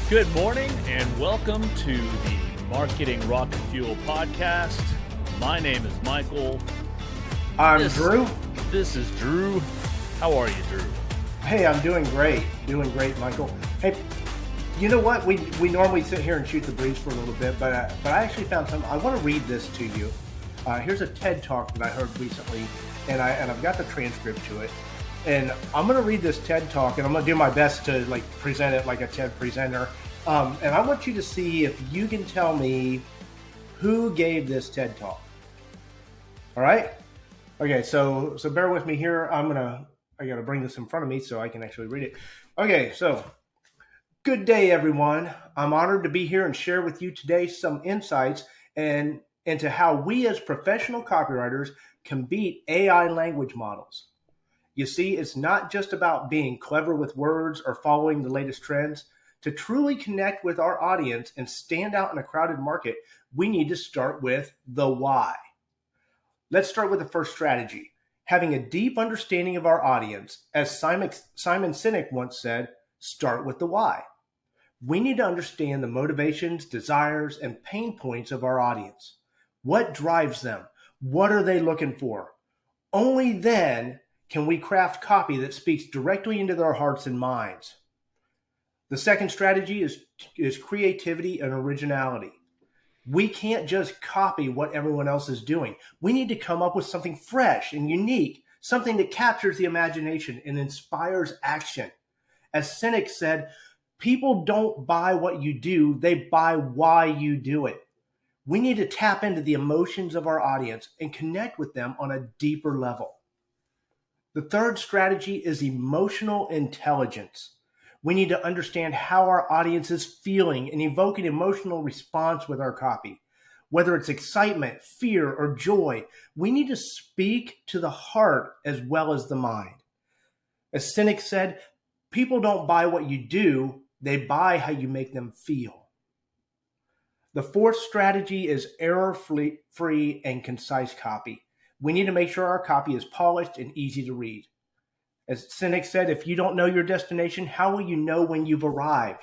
Good morning and welcome to the Marketing Rocket Fuel podcast. My name is Michael. I'm Drew. This is Drew. How are you, Drew? Hey, I'm doing great. Doing great, Michael. Hey, you know what? We normally sit here and shoot the breeze for a little bit, but I actually found something. I want to read this to you. Here's a TED Talk that I heard recently, and I've got the transcript to it. And I'm going to read this TED Talk, and I'm going to do my best to present it like a TED presenter. And I want you to see if you can tell me who gave this TED Talk. All right? Okay, so bear with me here. I got to bring this in front of me so I can actually read it. Okay, so good day, everyone. I'm honored to be here and share with you today some insights and into how we as professional copywriters can beat AI language models. You see, it's not just about being clever with words or following the latest trends. To truly connect with our audience and stand out in a crowded market, we need to start with the why. Let's start with the first strategy, having a deep understanding of our audience. As Simon Sinek once said, start with the why. We need to understand the motivations, desires, and pain points of our audience. What drives them? What are they looking for? Only then can we craft copy that speaks directly into their hearts and minds. The second strategy is creativity and originality. We can't just copy what everyone else is doing. We need to come up with something fresh and unique, something that captures the imagination and inspires action. As Sinek said, people don't buy what you do, they buy why you do it. We need to tap into the emotions of our audience and connect with them on a deeper level. The third strategy is emotional intelligence. We need to understand how our audience is feeling and evoke an emotional response with our copy. Whether it's excitement, fear, or joy, we need to speak to the heart as well as the mind. As Sinek said, people don't buy what you do, they buy how you make them feel. The fourth strategy is error-free and concise copy. We need to make sure our copy is polished and easy to read. As Sinek said, if you don't know your destination, how will you know when you've arrived?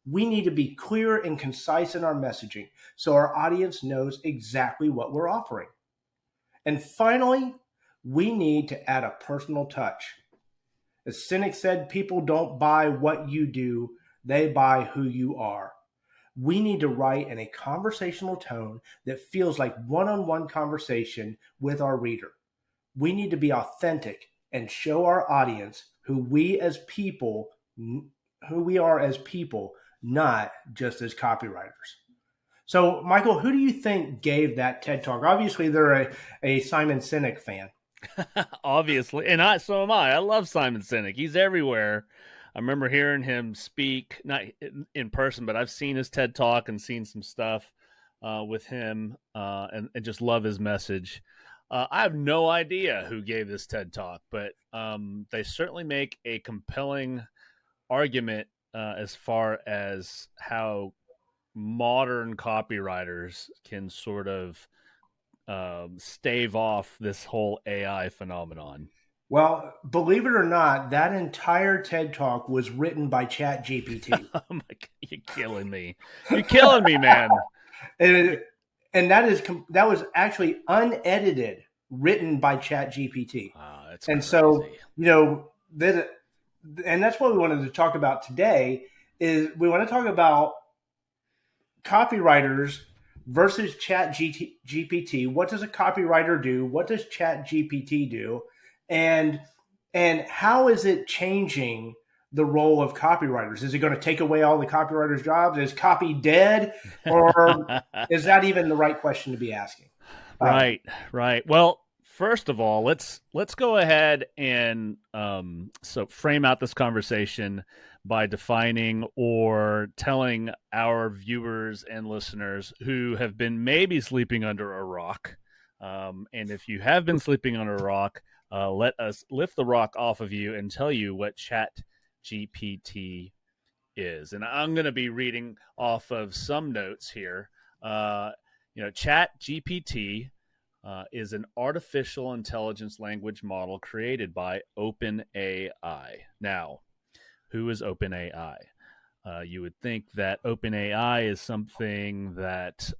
We need to be clear and concise in our messaging so our audience knows exactly what we're offering. And finally, we need to add a personal touch. As Sinek said, people don't buy what you do, they buy who you are. We need to write in a conversational tone that feels like one-on-one conversation with our reader. We need to be authentic and show our audience who we are as people, not just as copywriters. So, Michael, who do you think gave that TED Talk? Obviously, they're a Simon Sinek fan. Obviously, and so am I. I love Simon Sinek. He's everywhere. I remember hearing him speak, not in person, but I've seen his TED Talk and seen some stuff with him and just love his message. I have no idea who gave this TED Talk, but they certainly make a compelling argument as far as how modern copywriters can sort of stave off this whole AI phenomenon. Well, believe it or not, that entire TED Talk was written by ChatGPT. Oh my God, you're killing me. You're killing me, man. And that was actually unedited, written by ChatGPT. That's and crazy. So, and that's what we wanted to talk about today. Is we want to talk about copywriters versus ChatGPT. What does a copywriter do? What does ChatGPT do? And how is it changing the role of copywriters? Is it going to take away all the copywriters' jobs? Is copy dead? Or is that even the right question to be asking? Right. Well, first of all, let's go ahead and so frame out this conversation by defining or telling our viewers and listeners who have been maybe sleeping under a rock. And if you have been sleeping under a rock, let us lift the rock off of you and tell you what ChatGPT is. And I'm going to be reading off of some notes here. ChatGPT is an artificial intelligence language model created by OpenAI. Now, who is OpenAI? You would think that OpenAI is something that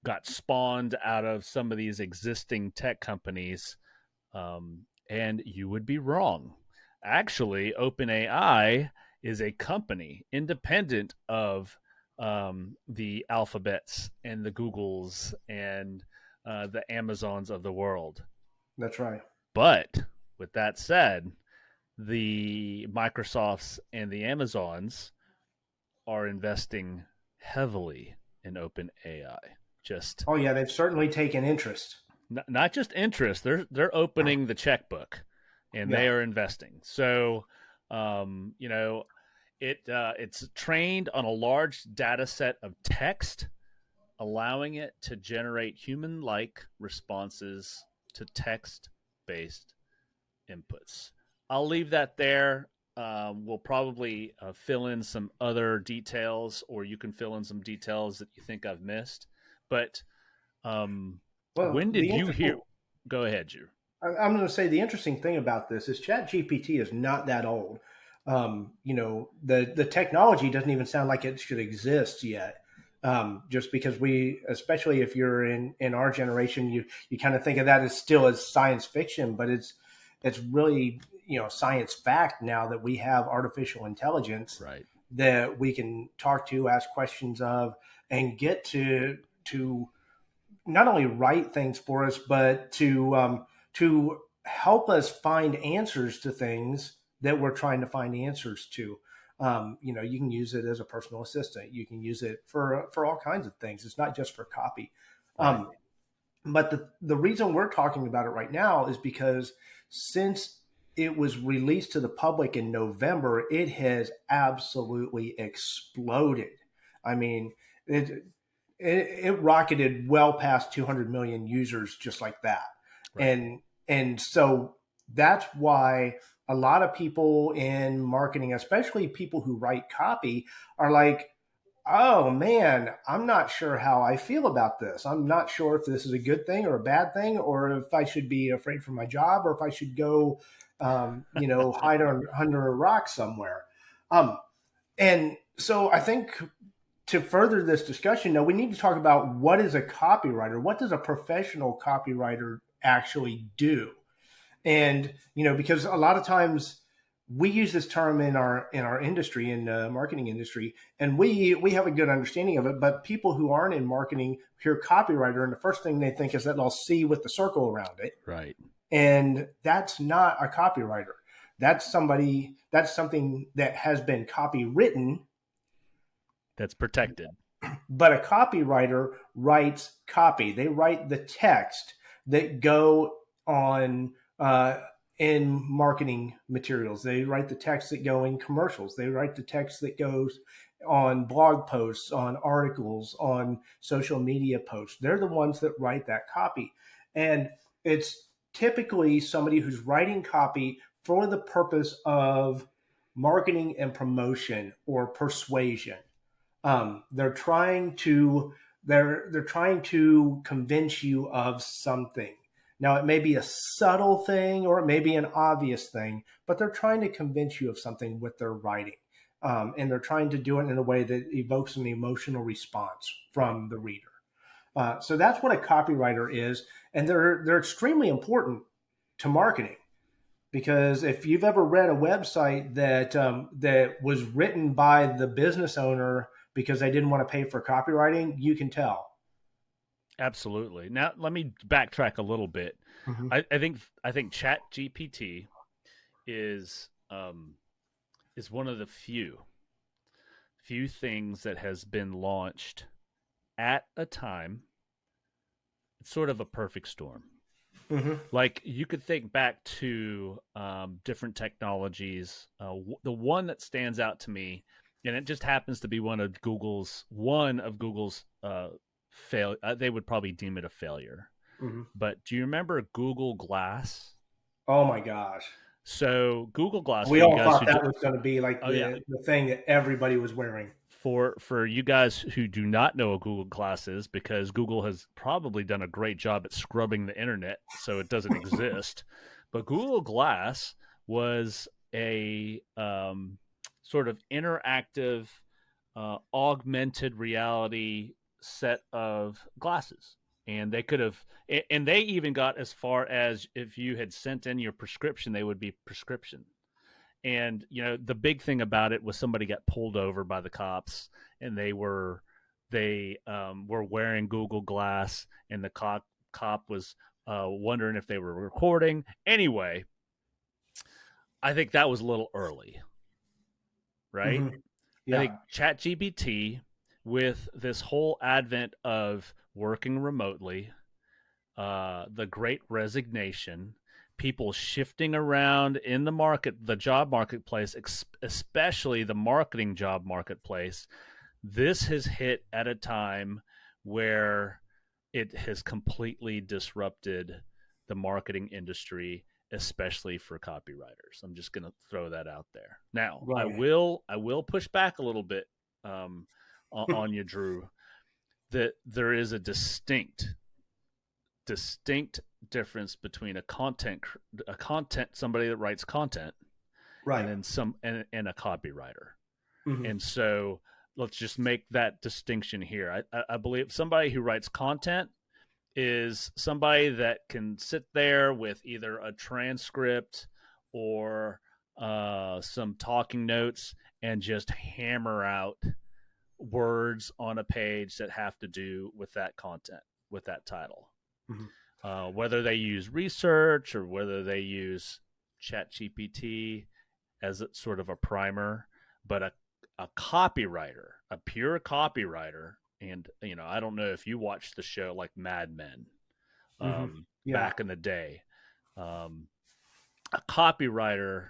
got spawned out of some of these existing tech companies, and you would be wrong. Actually, OpenAI is a company independent of the Alphabets and the Googles and the Amazons of the world. That's right. But with that said, the Microsofts and the Amazons are investing heavily in OpenAI. Just Oh yeah, they've certainly taken interest. not just interest; they're opening the checkbook, and they Yeah. are investing. So, you know, it's trained on a large data set of text, allowing it to generate human-like responses to text-based inputs. I'll leave that there. We'll probably fill in some other details, or you can fill in some details that you think I've missed. But um, Well, when the did you hear? interesting Go ahead, Drew. I'm going to say the interesting thing about this is ChatGPT is not that old. The technology doesn't even sound like it should exist yet. Just because we, especially if you're in our generation, you kind of think of that as still as science fiction, but it's really science fact now that we have artificial intelligence Right. that we can talk to, ask questions of, and get to not only write things for us, but to help us find answers to things that we're trying to find answers to. You can use it as a personal assistant. You can use it for all kinds of things. It's not just for copy. Right. Um, but the reason we're talking about it right now is because since it was released to the public in November, it has absolutely exploded. I mean, it, it rocketed well past 200 million users just like that. Right. And so that's why a lot of people in marketing, especially people who write copy, are like, oh man, I'm not sure how I feel about this. I'm not sure if this is a good thing or a bad thing, or if I should be afraid for my job, or if I should go, hide under a rock somewhere. Um, and so I think to further this discussion, now we need to talk about what is a copywriter. What does a professional copywriter actually do? And because a lot of times we use this term in our industry, in the marketing industry, and we have a good understanding of it. But people who aren't in marketing hear copywriter, and the first thing they think is that little C with the circle around it, Right. and that's not a copywriter. That's something that has been copywritten, That's protected. but a copywriter writes copy. They write the text that go on in marketing materials. They write the text that go in commercials. They write the text that goes on blog posts, on articles, on social media posts. They're the ones that write that copy. And it's typically somebody who's writing copy for the purpose of marketing and promotion or persuasion. They're trying to they're trying to convince you of something. Now it may be a subtle thing or it may be an obvious thing, but they're trying to convince you of something with their writing, and they're trying to do it in a way that evokes an emotional response from the reader. So that's what a copywriter is, and they're extremely important to marketing. Because if you've ever read a website that was written by the business owner because they didn't want to pay for copywriting, you can tell. Absolutely. Now let me backtrack a little bit. Mm-hmm. I think Chat GPT is is one of the few things that has been launched at a time. It's sort of a perfect storm. Mm-hmm. Like you could think back to different technologies. The one that stands out to me, and it just happens to be one of Google's fail. They would probably deem it a failure. Mm-hmm. But do you remember Google Glass? Oh my gosh. So Google Glass, We for you all guys thought who that was going to be like oh yeah, the thing that everybody was wearing. for you guys who do not know what Google Glass is, because Google has probably done a great job at scrubbing the internet so it doesn't exist. But Google Glass was a sort of interactive, augmented reality set of glasses. And they could have, and they even got as far as if you had sent in your prescription, they would be prescription. And the big thing about it was somebody got pulled over by the cops, and they were wearing Google Glass, and the cop was wondering if they were recording. Anyway, I think that was a little early, right? Hmm. I Yeah. think ChatGPT, with this whole advent of working remotely, the great resignation, people shifting around in the job marketplace, especially the marketing job marketplace, this has hit at a time where it has completely disrupted the marketing industry, especially for copywriters. I'm just going to throw that out there. Now, I Right. will I will push back a little bit, um, on you, Drew, that there is a distinct difference between a content somebody that writes content, and Right. then and a copywriter. Hmm. And so let's just make that distinction here. I believe somebody who writes content is somebody that can sit there with either a transcript or some talking notes and just hammer out words on a page that have to do with that content, with that title. Hmm. Whether they use research or whether they use ChatGPT as a, sort of a primer, but a copywriter, a pure copywriter, and I don't know if you watched the show like Mad Men, Hmm. Yeah. back in the day. Um, a copywriter,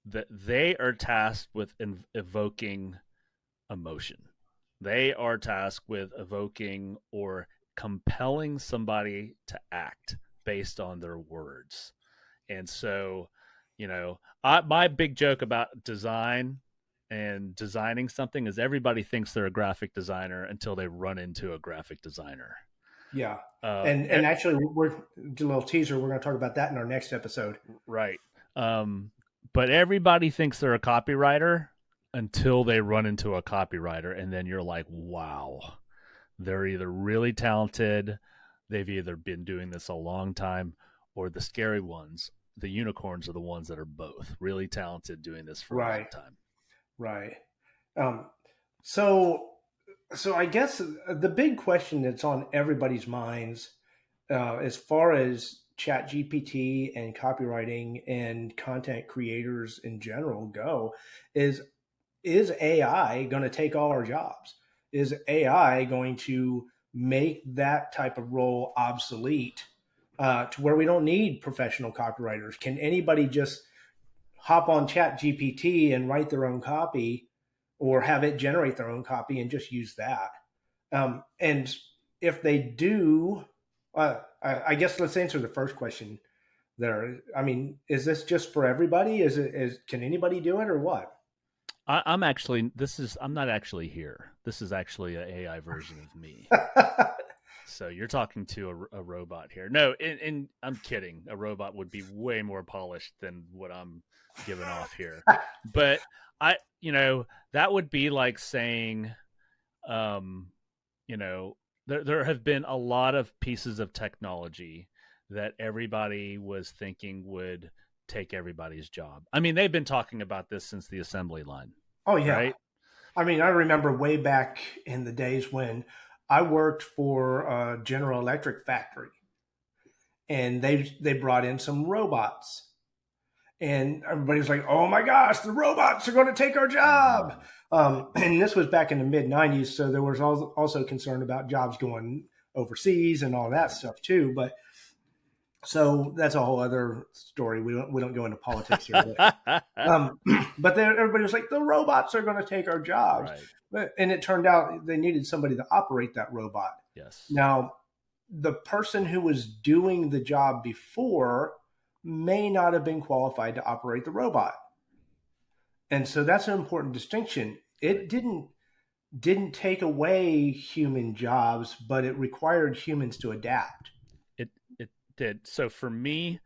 that they are tasked with evoking emotion. They are tasked with evoking or compelling somebody to act based on their words. And so, my big joke about design and designing something is everybody thinks they're a graphic designer until they run into a graphic designer. Yeah. Uh, And actually, we're do a little teaser. We're going to talk about that in our next episode. right. Um, but everybody thinks they're a copywriter until they run into a copywriter, and then you're like, wow, they're either really talented, they've either been doing this a long time, or the scary ones, the unicorns, are the ones that are both really talented doing this for a long Right. time. Right. Um, so, so I guess the big question that's on everybody's minds, as far as Chat GPT and copywriting and content creators in general go, is is AI going to take all our jobs? Is AI going to make that type of role obsolete, to where we don't need professional copywriters? Can anybody just hop on Chat GPT and write their own copy, or have it generate their own copy and just use that? And if they do, I guess let's answer the first question there. I mean, is this just for everybody? Can anybody do it or what? I'm actually, I'm not actually here. This is actually an AI version of me. So you're talking to a robot here. No, and I'm kidding. A robot would be way more polished than what I'm giving off here. But that would be like saying, um, there have been a lot of pieces of technology that everybody was thinking would take everybody's job. I mean, they've been talking about this since the assembly line, Oh yeah. right? I mean, I remember way back in the days when I worked for a General Electric factory, and they brought in some robots, and everybody's like, "Oh my gosh, the robots are going to take our job!" Mm-hmm. And this was back in the mid '90s, so there was also concern about jobs going overseas and all that Right. stuff too. But so that's a whole other story. We don't go into politics here, but then everybody was like, the robots are going to take our jobs. Right. And it turned out they needed somebody to operate that robot. Yes. Now, the person who was doing the job before may not have been qualified to operate the robot. And so that's an important distinction. Right. It didn't take away human jobs, but it required humans to adapt. It did. So for me,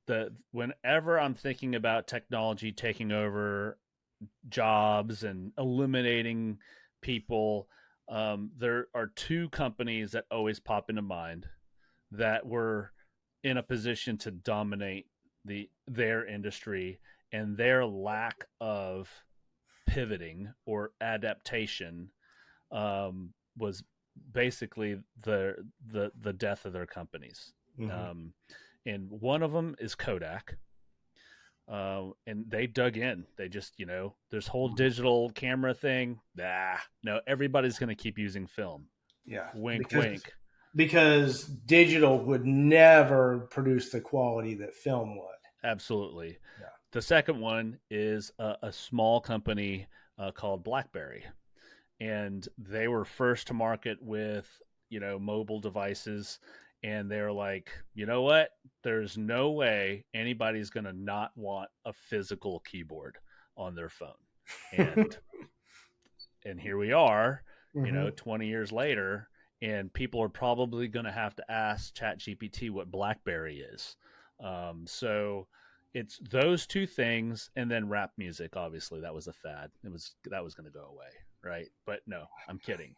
the whenever I'm thinking about technology taking over jobs and eliminating people. There are two companies that always pop into mind that were in a position to dominate their industry, and their lack of pivoting or adaptation was basically the death of their companies. Mm-hmm. Um, and one of them is Kodak. And they dug in. They just, this whole Mm-hmm. digital camera thing. No, everybody's going to keep using film. Yeah, Wink, wink. because digital would never produce the quality that film would. Absolutely. Yeah. The second one is a small company called BlackBerry, and they were first to market with mobile devices, and they're like, you know what, there's no way anybody's going to not want a physical keyboard on their phone. And and here we are, Mm-hmm. 20 years later, and people are probably going to have to ask ChatGPT what BlackBerry is. So it's those two things, and then rap music. Obviously, that was a fad. That was going to go away, right? But no, I'm kidding.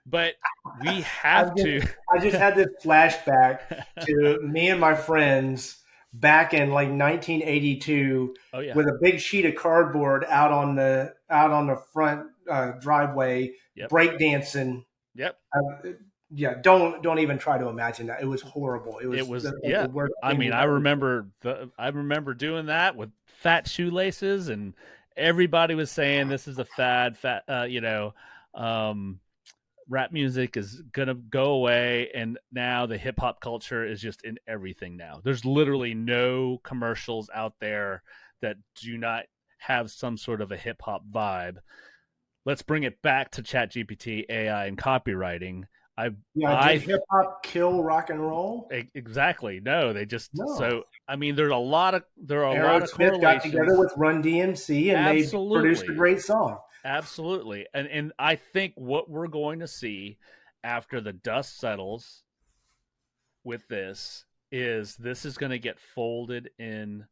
But we I have just, to. I just had this flashback to me and my friends back in like 1982 Oh yeah. with a big sheet of cardboard out on the front driveway Yep. breakdancing. Yep. Yeah, don't even try to imagine that. It was horrible. It It was was, like yeah. the worst I thing mean, we've ever seen. I remember doing that with fat shoelaces, and everybody was saying this is a fat, um, rap music is gonna go away, and now the hip hop culture is just in everything now. There's literally no commercials out there that do not have some sort of a hip hop vibe. Let's bring it back to ChatGPT, AI, and copywriting. I Yeah, did I hip hop kill rock and roll? Exactly. No, they just, No. so I mean there are a lot of Aerosmith got together correlations. with Run DMC and they produced a Absolutely. great song. Absolutely. And I think what we're going to see after the dust settles with this is going to get folded in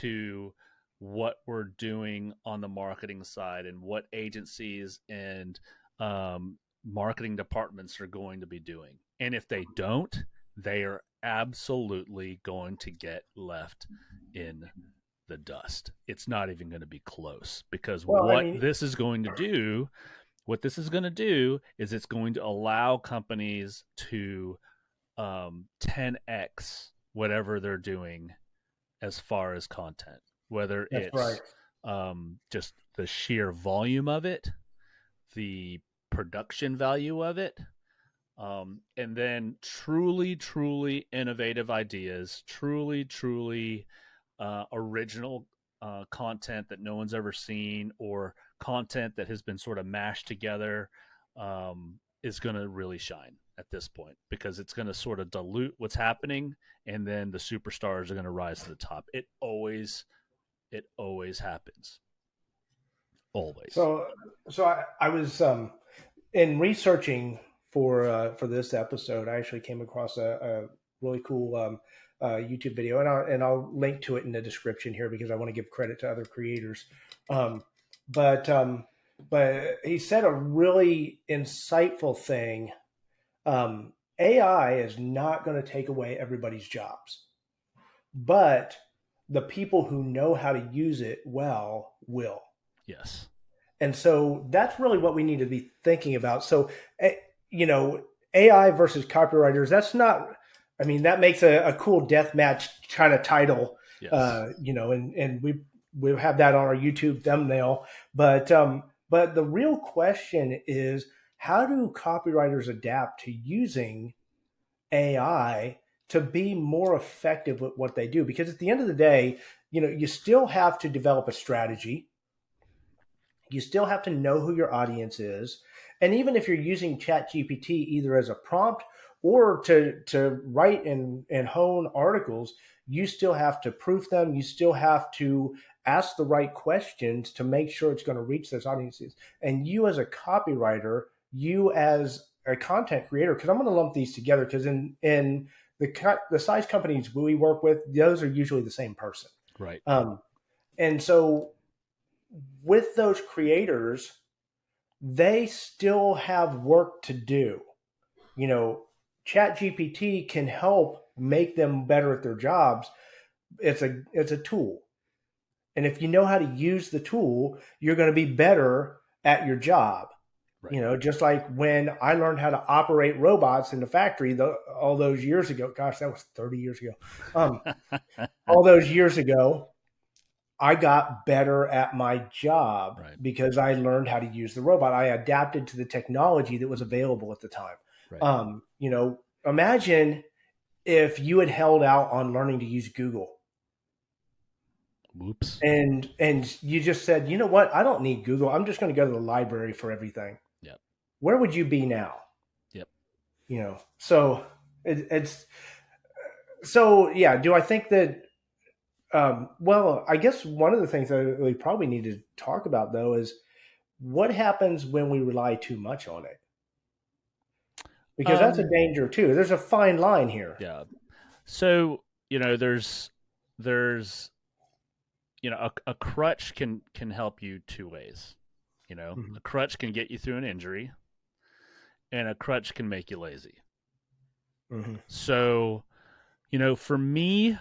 to what we're doing on the marketing side, and what agencies and marketing departments are going to be doing. And if they don't, they are absolutely going to get left in the dust. It's not even going to be close, because Well, I mean, what this is going to do is it's going to allow companies to 10x whatever they're doing as far as content, whether that's right. it's just the sheer volume of it, the production value of it, and then truly, truly innovative ideas, truly original content that no one's ever seen, or content that has been sort of mashed together, is going to really shine at this point, because it's going to sort of dilute what's happening, and then the superstars are going to rise to the top. It always happens. Always. So, so I was in researching for this episode. I actually came across a really cool YouTube video, and I'll link to it in the description here because I want to give credit to other creators. Um, but um, but he said a really insightful thing. AI is not going to take away everybody's jobs, but the people who know how to use it well will. Yes. And so that's really what we need to be thinking about. So, eh, you know, AI versus copywriters, that's not, I mean, that makes a cool death match kind of title, Yes. and we have that on our YouTube thumbnail. But the real question is, how do copywriters adapt to using AI to be more effective with what they do? Because at the end of the day, you still have to develop a strategy. You still have to know who your audience is. And even if you're using ChatGPT either as a prompt or to write and hone articles, you still have to proof them. You still have to ask the right questions to make sure it's going to reach those audiences. And you as a copywriter, you as a content creator, because I'm going to lump these together, because in the size companies we work with, those are usually the same person. Right. Um, and so with those creators, they still have work to do. You know, ChatGPT can help make them better at their jobs. It's a tool. And if you know how to use the tool, you're going to be better at your job. Right. You know, just like when I learned how to operate robots in the factory all those years ago. Gosh, that was 30 years ago. All those years ago, I got better at my job Right. because I learned how to use the robot. I adapted to the technology that was available at the time. Right. You know, imagine if you had held out on learning to use Google Whoops. and you just said, you know what, I don't need Google. I'm just going to go to the library for everything. Yep. Where would you be now? Yep. You know, so it's so yeah. Do I think that? Well, I guess one of the things that we probably need to talk about though is what happens when we rely too much on it, because that's a Um, danger too. There's a fine line here. yeah. So, there's, a crutch can help you two ways. Mm-hmm. A crutch can get you through an injury, and a crutch can make you lazy. Mm-hmm. So, for me,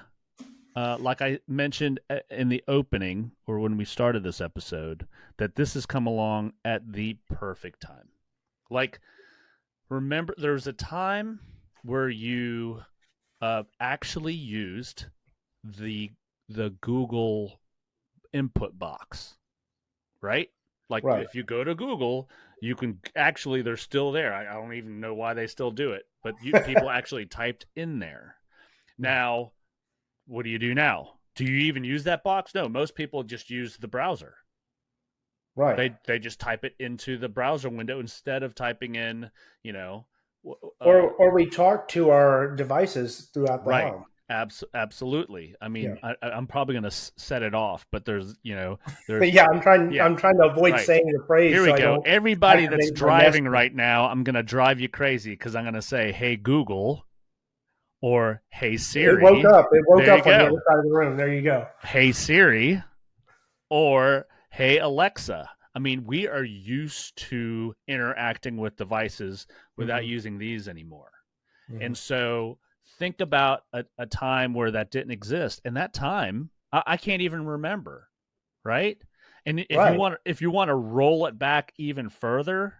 like I mentioned in the opening or when we started this episode, that this has come along at the perfect time. Like, remember, there was a time where you actually used the Google input box, right? Like, Right. if you go to Google, you can actually, they're still there. I don't even know why they still do it, but people actually typed in there. Now, what do you do now? Do you even use that box? No, most people just use the browser. Right. They just type it into the browser window instead of typing in, you know, Or we talk to our devices throughout the right. home. Absolutely. I Yeah. mean, I'm probably going to set it off, but But there's, yeah, I'm trying. yeah, I'm trying to avoid right. saying the phrase Here so we I go. don't Everybody that's activate my driving messenger. right now, I'm going to drive you crazy because I'm going to say, "Hey Google," or "Hey It woke Siri." up. It woke There you up on the go. other side of the room. There you go. "Hey Siri," or "Hey Alexa." I mean, we are used to interacting with devices without Mm-hmm. using these anymore. Mm-hmm. And so think about a time where that didn't exist. And that time, I can't even remember, right? And Right. if you want to roll it back even further,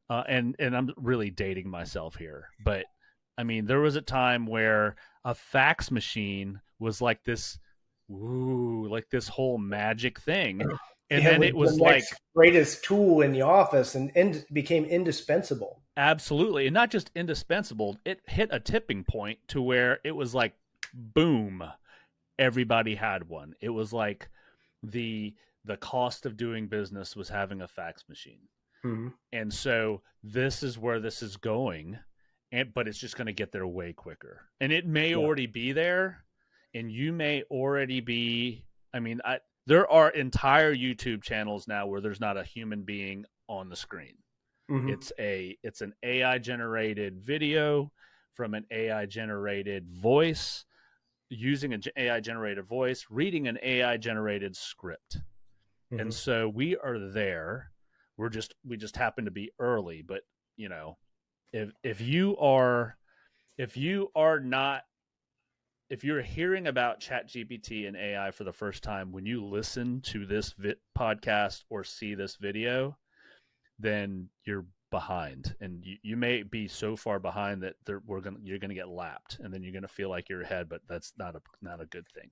and I'm really dating myself here, but I mean, there was a time where a fax machine was like this, ooh, like this whole magic thing, and It then was it the was next like greatest tool in the office and became indispensable. absolutely, and not just indispensable. It hit a tipping point to where it was like, boom, everybody had one. It was like the the cost of doing business was having a fax machine. Mm-hmm. And so this is where this is going, but it's just going to get there way quicker. And it may Yeah. already be there, and you may already be. I mean, there are entire YouTube channels now where there's not a human being on the screen. Mm-hmm. It's an AI generated video from an AI generated voice, using an AI generated voice, reading an AI generated script. And Mm-hmm. so we are there. We just happen to be early, but you know, if you are not if you're hearing about ChatGPT and AI for the first time when you listen to this podcast or see this video, then you're behind, and you may be so far behind that you're gonna get lapped, and then you're gonna feel like you're ahead, but that's not a good thing.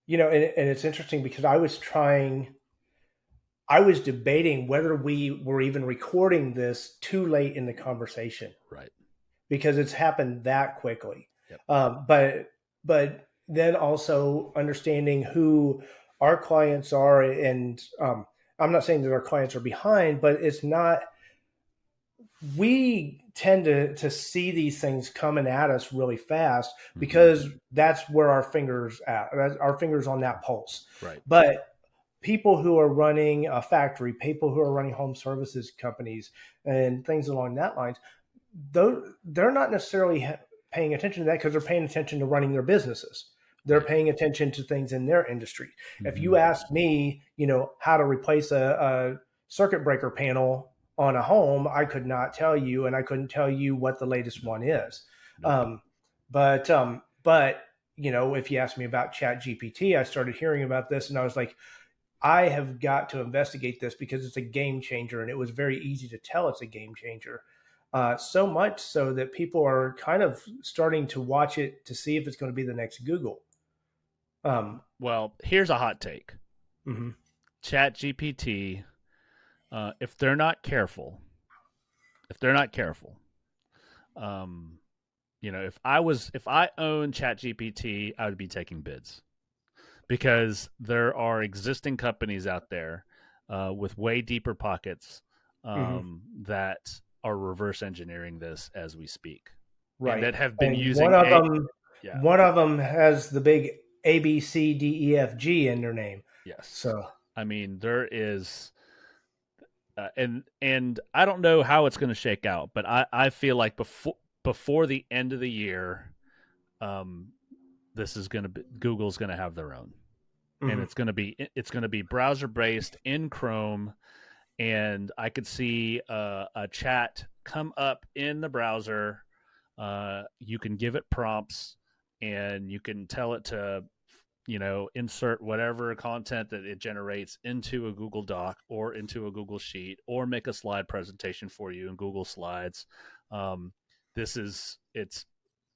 You know, and it's interesting because I was debating whether we were even recording this too late in the conversation Right. because it's happened that quickly. Yep. But then also understanding who our clients are, and I'm not saying that our clients are behind, but it's not. We tend to see these things coming at us really fast Mm-hmm. because that's where our fingers at. Our fingers on that pulse. Right. But people who are running a factory, people who are running home services companies, and things along that lines, they're not necessarily paying attention to that because they're paying attention to running their businesses. They're paying attention to things in their industry. If Mm-hmm. you ask me, how to replace a circuit breaker panel on a home, I could not tell you, and I couldn't tell you what the latest Nope. one is. Nope. But if you ask me about Chat GPT, I started hearing about this, and I was like, I have got to investigate this because it's a game changer, and it was very easy to tell it's a game changer. So much so that people are kind of starting to watch it to see if it's going to be the next Google. Well, here's a hot take. Mhm. Chat GPT, if they're not careful, if they're not careful, um, if I own Chat GPT, I would be taking bids because there are existing companies out there with way deeper pockets Mhm. that are reverse engineering this as we speak, and Right. that have been And using a yeah one of them has the big ABCDEFG in their name. yes. So, I mean there is and I don't know how it's going to shake out, but I feel like before the end of the year, um, this is going to be Google's going to have their own, and mhm. it's going to be browser based in Chrome, and I could see a chat come up in the browser. You can give it prompts, and you can tell it to insert whatever content that it generates into a Google Doc or into a Google Sheet or make a slide presentation for you in Google Slides. Um, this is it's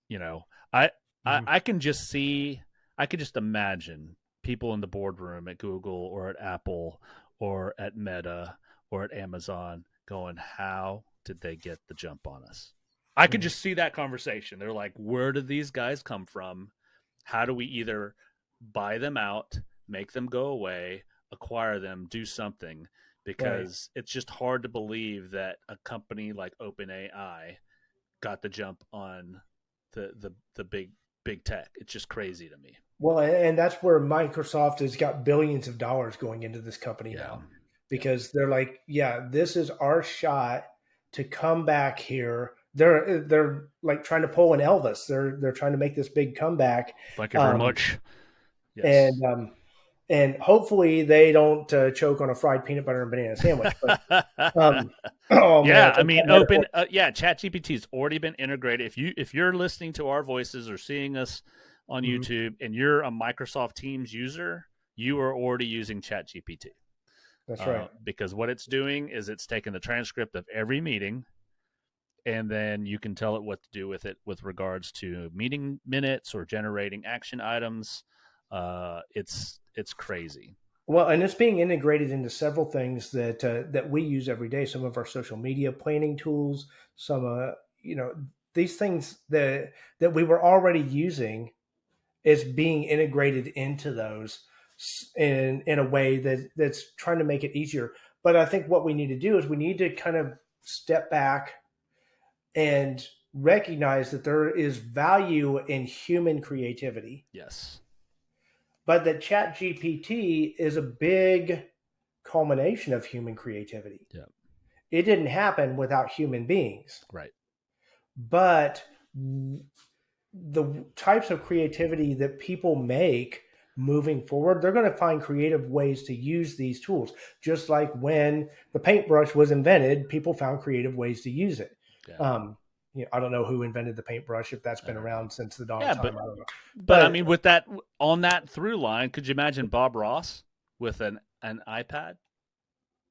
you know I, Mhm. I can just see I can just imagine people in the boardroom at Google or at Apple or at Meta or at Amazon going, how did they get the jump on us? I could Mhm. just see that conversation. They're like, where did these guys come from? How do we either buy them out, make them go away, acquire them, do something? Right. Because it's just hard to believe that a company like OpenAI got the jump on the big tech. It's just crazy to me. Well, and that's where Microsoft has got billions of dollars going into this company Yeah. now, Yeah. because they're like, yeah, this is our shot to come back here. They're like trying to pull an Elvis. They're trying to make this big comeback, Thank you very um, much. and Yes. um, and hopefully they don't choke on a fried peanut butter and banana sandwich. But oh man, Yeah, it's I a mean, bad metaphor. ChatGPT's already been integrated. If you're listening to our voices or seeing us on Mhm. YouTube and you're a Microsoft Teams user, you are already using ChatGPT. That's right. Because what it's doing is it's taking the transcript of every meeting, and then you can tell it what to do with it with regards to meeting minutes or generating action items. It's crazy. Well, and it's being integrated into several things that we use every day. Some of our social media planning tools, some these things that we were already using is being integrated into those in a way that's trying to make it easier. But I think what we need to do is we need to kind of step back and recognize that there is value in human creativity, Yes. but that Chat GPT is a big culmination of human creativity. Yeah. It didn't happen without human beings, Right. but the types of creativity that people make moving forward, they're going to find creative ways to use these tools. Just like when the paintbrush was invented, people found creative ways to use it. Yeah. I don't know who invented the paintbrush, if that's I been don't know. around since the dawn of Yeah, time. I don't know. but I But mean, with that on that through line, could you imagine Bob Ross with an iPad?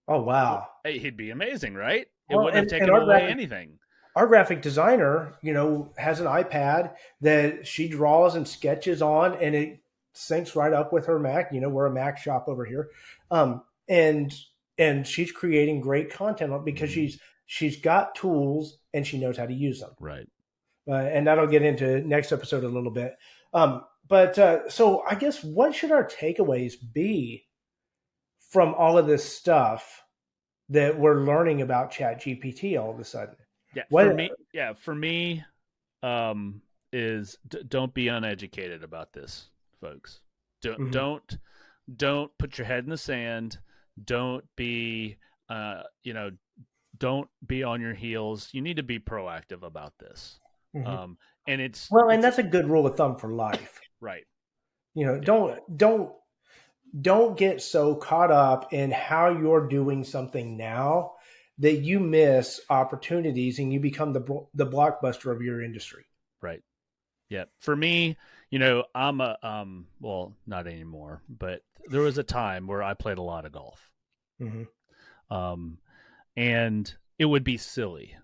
oh Well, wow. hey, he'd be amazing, right? It Well, wouldn't have and taken away anything. our graphic designer, has an iPad that she draws and sketches on, and it syncs right up with her Mac. We're a Mac shop over here, and she's creating great content because Mm-hmm. she's got tools and she knows how to use them. Right. And that'll get into next episode a little bit. But so I guess what should our takeaways be from all of this stuff that we're learning about Chat GPT all of a sudden? Yeah. For What? me, yeah. For me, um, is don't be uneducated about this, folks. Don't Mhm. don't don't put your head in the sand. Don't be uh, you know don't be on your heels. You need to be proactive about this. Mhm. Um, and it's Well, and it's that's a good rule of thumb for life. right. You know, Yeah. don't get so caught up in how you're doing something now that you miss opportunities and you become the blockbuster of your industry. Right. Yeah. For me, I'm a well, not anymore, but there was a time where I played a lot of golf. Hmm. Um and it would be silly.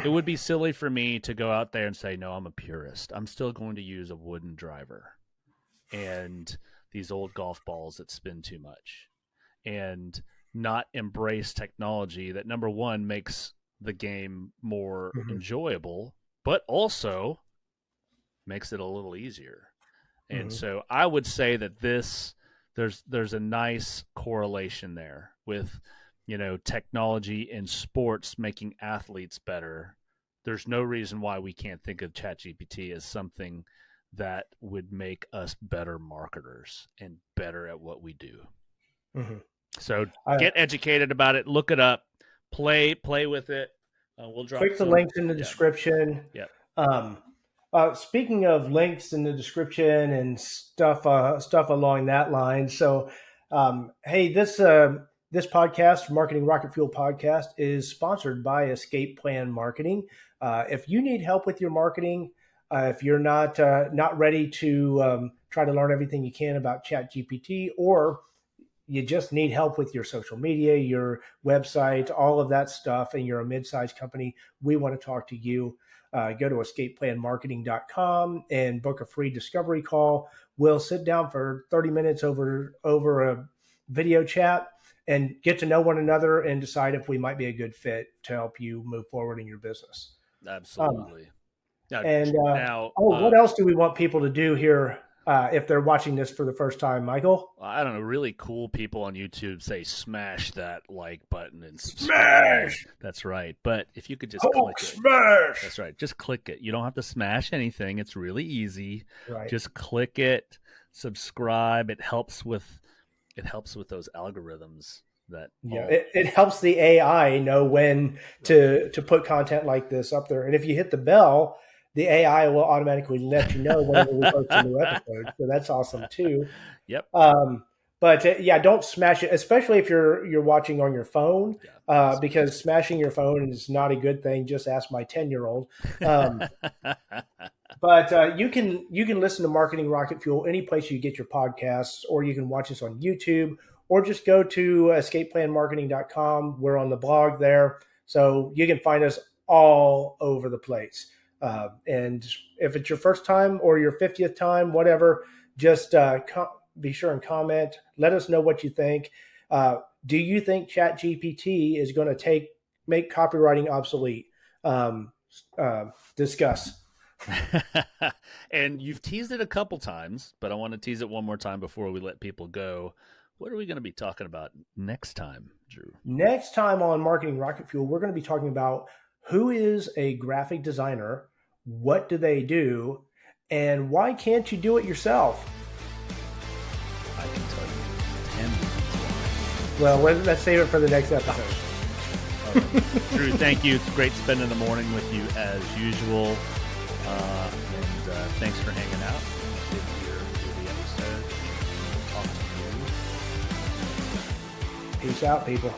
It would be silly for me to go out there and say, "No, I'm a purist. I'm still going to use a wooden driver and these old golf balls that spin too much." And not embrace technology that, number one, makes the game more Hmm. enjoyable, but also makes it a little easier. And Hmm. so I would say that there's a nice correlation there with, technology in sports making athletes better. There's no reason why we can't think of ChatGPT as something that would make us better marketers and better at what we do. Hmm. So I get educated about it, look it up, play with it. We'll drop click the some. links in the Yeah. description. Yep. Um, Speaking of links in the description and stuff along that line. So, hey, this podcast, Marketing Rocket Fuel podcast, is sponsored by Escape Plan Marketing. If you need help with your marketing, if you're not ready to try to learn everything you can about ChatGPT, or you just need help with your social media, your website, all of that stuff, and you're a mid-sized company, we want to talk to you. Go to escapeplanmarketing.com and book a free discovery call. We'll sit down for 30 minutes over a video chat and get to know one another and decide if we might be a good fit to help you move forward in your business. Um, Absolutely. Now, and now, what else do we want people to do here if they're watching this for the first time, Michael? I don't know. Really cool people on YouTube say smash that like button and subscribe. Smash! That's right. But if you could just Hulk click it, smash! that's right. Just click it. You don't have to smash anything. It's really easy. Right. Just click it, subscribe. It helps with those algorithms that Yeah, all. it helps the AI know when Right. to put content like this up there. And if you hit the bell, the AI will automatically let you know whenever we post a new episode. So that's awesome too. Yep. Um, but yeah, don't smash it, especially if you're watching on your phone, Yeah. Don't smash because smashing your phone is not a good thing. Just ask my 10-year-old. Um, it. but you can listen to Marketing Rocket Fuel any place you get your podcasts, or you can watch us on YouTube, or just go to escapeplanmarketing.com. We're on the blog there, so you can find us all over the place. And if it's your first time or your 50th time, whatever, just be sure and comment. Let us know what you think. Do you think ChatGPT is going to make copywriting obsolete? Discuss. And you've teased it a couple times, but I want to tease it one more time before we let people go. What are we going to be talking about next time, Drew? Next time on Marketing Rocket Fuel, we're going to be talking about who is a graphic designer, what do they do, and why can't you do it yourself? I can tell you 10 reasons Well, let's save it for the next episode. why. All right. Drew, thank you. It's great spending the morning with you as usual. And thanks for hanging out. Good to hear the episode. Talk to you. Peace out, people.